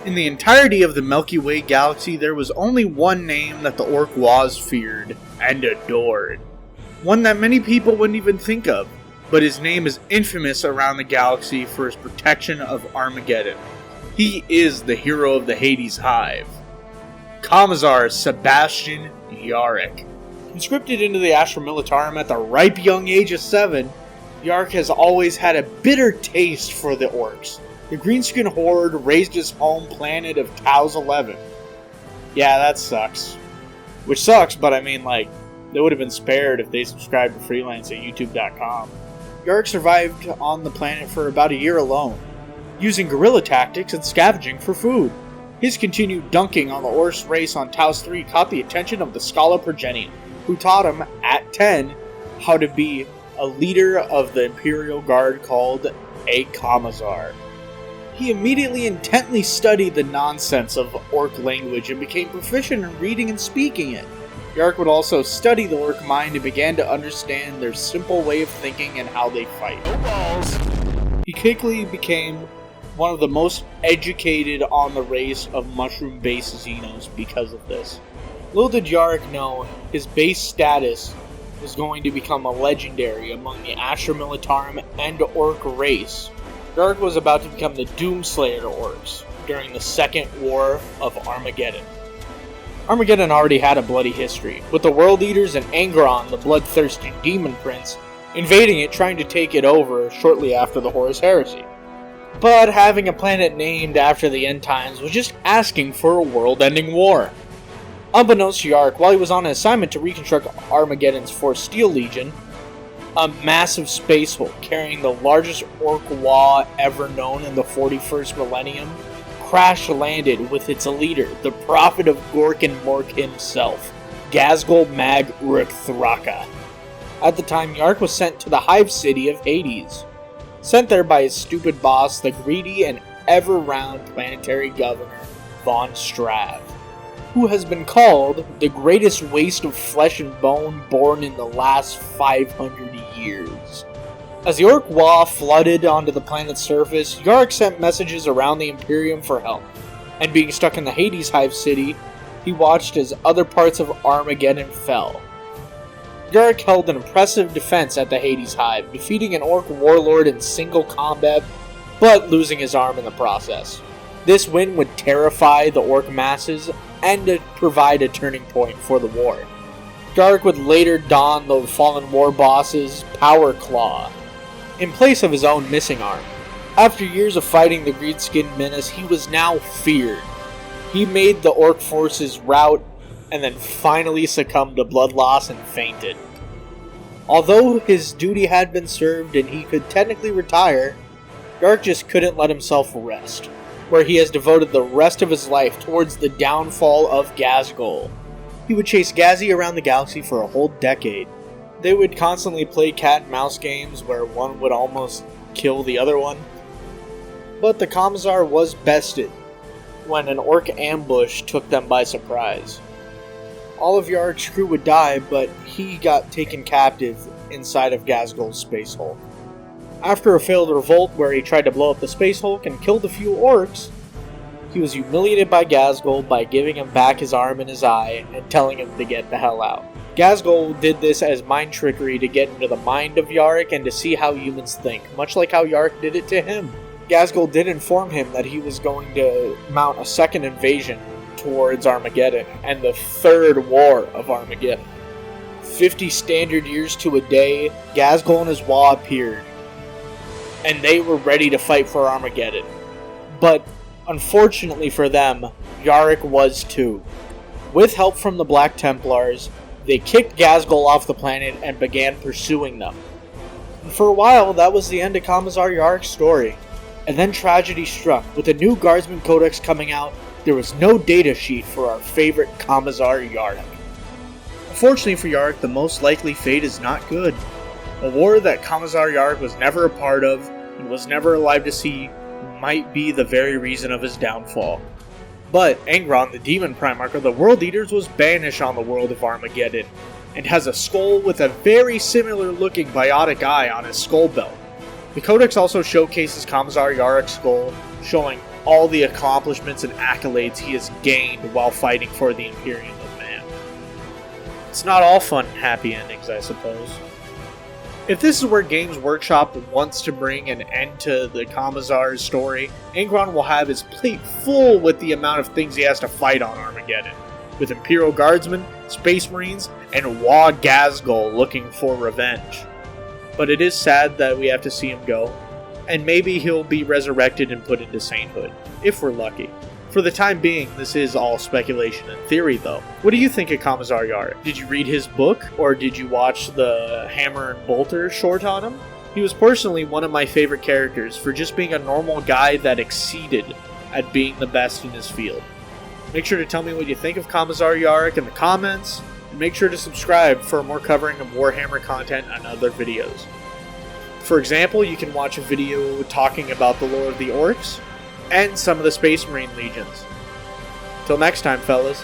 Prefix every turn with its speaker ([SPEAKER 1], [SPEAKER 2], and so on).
[SPEAKER 1] In the entirety of the Milky Way galaxy, there was only one name that the Orc-Waz feared and adored. One that many people wouldn't even think of, but his name is infamous around the galaxy for his protection of Armageddon. He is the hero of the Hades Hive. Commissar Sebastian Yarrick. Conscripted into the Astra Militarum at the ripe young age of 7, Yarrick has always had a bitter taste for the orcs. The Greenskin Horde raised his home planet of Taos 11. Yeah, that sucks. Which sucks, but I mean, like, they would have been spared if they subscribed to freelance at youtube.com. Yarrick survived on the planet for about a year alone, using guerrilla tactics and scavenging for food. His continued dunking on the Orcs race on Taos 3 caught the attention of the scholar Progenian, who taught him, at 10, how to be a leader of the Imperial Guard called a Commissar. He immediately intently studied the nonsense of Orc language and became proficient in reading and speaking it. Yarrick would also study the Orc mind and began to understand their simple way of thinking and how they fight. No balls. He quickly became one of the most educated on the race of mushroom-based Xenos because of this. Little did Yarrick know his base status was going to become a legendary among the Astra Militarum and Orc race. Yarrick was about to become the Doomslayer to Orcs during the Second War of Armageddon. Armageddon already had a bloody history, with the World Eaters and Angron, the bloodthirsty Demon Prince, invading it trying to take it over shortly after the Horus Heresy. But having a planet named after the end times was just asking for a world-ending war. Unbeknownst to Yarrick, while he was on an assignment to reconstruct Armageddon's 4th Steel Legion, a massive space hulk carrying the largest Orc-Waz ever known in the 41st millennium crash-landed with its leader, the Prophet of Gork and Mork himself, Ghazghkull Mag Uruk Thraka. At the time, Yarrick was sent to the Hive City of Hades, sent there by his stupid boss, the greedy and ever-round planetary governor, Von Strav, who has been called the greatest waste of flesh and bone born in the last 500 years. As the Orc-Waz flooded onto the planet's surface, Yarrick sent messages around the Imperium for help, and being stuck in the Hades Hive City, he watched as other parts of Armageddon fell. Yarrick held an impressive defense at the Hades Hive, defeating an Orc warlord in single combat, but losing his arm in the process. This win would terrify the Orc masses and provide a turning point for the war. Yarrick would later don the fallen war boss's Power Claw, in place of his own missing arm. After years of fighting the Greenskin Menace, he was now feared. He made the Orc forces rout, and then finally succumbed to blood loss and fainted. Although his duty had been served and he could technically retire, Yarrick just couldn't let himself rest, where he has devoted the rest of his life towards the downfall of Ghazghkull. He would chase Ghazi around the galaxy for a whole decade. They would constantly play cat and mouse games where one would almost kill the other one. But the Commissar was bested when an Orc ambush took them by surprise. All of Yarrick's crew would die, but he got taken captive inside of Ghazghull's Space Hulk. After a failed revolt where he tried to blow up the Space Hulk and killed a few Orcs, he was humiliated by Ghazghull by giving him back his arm and his eye and telling him to get the hell out. Ghazghull did this as mind trickery to get into the mind of Yarrick and to see how humans think, much like how Yarrick did it to him. Ghazghull did inform him that he was going to mount a second invasion towards Armageddon, and the third war of Armageddon. 50 standard years to a day, Ghazghull and his Wa appeared, and they were ready to fight for Armageddon. But unfortunately for them, Yarrick was too. With help from the Black Templars, they kicked Ghazghull off the planet and began pursuing them. And for a while, that was the end of Commissar Yarrick's story. And then tragedy struck. With the new Guardsman Codex coming out, there was no data sheet for our favorite Commissar Yarrick. Unfortunately for Yarrick, the most likely fate is not good. A war that Commissar Yarrick was never a part of and was never alive to see might be the very reason of his downfall. But Angron, the Demon Primarch of the World Eaters, was banished on the world of Armageddon, and has a skull with a very similar looking biotic eye on his skull belt. The Codex also showcases Commissar Yarrick's skull, showing all the accomplishments and accolades he has gained while fighting for the Imperium of Man. It's not all fun and happy endings, I suppose. If this is where Games Workshop wants to bring an end to the Commissar's story, Angron will have his plate full with the amount of things he has to fight on Armageddon, with Imperial Guardsmen, Space Marines, and Wa Gazgul looking for revenge. But it is sad that we have to see him go, and maybe he'll be resurrected and put into sainthood, if we're lucky. For the time being, this is all speculation and theory, though. What do you think of Commissar Yarrick? Did you read his book, or did you watch the Hammer and Bolter short on him? He was personally one of my favorite characters for just being a normal guy that exceeded at being the best in his field. Make sure to tell me what you think of Commissar Yarrick in the comments, and make sure to subscribe for more covering of Warhammer content and other videos. For example, you can watch a video talking about the lore of the Orcs, and some of the Space Marine legions. Till next time, fellas.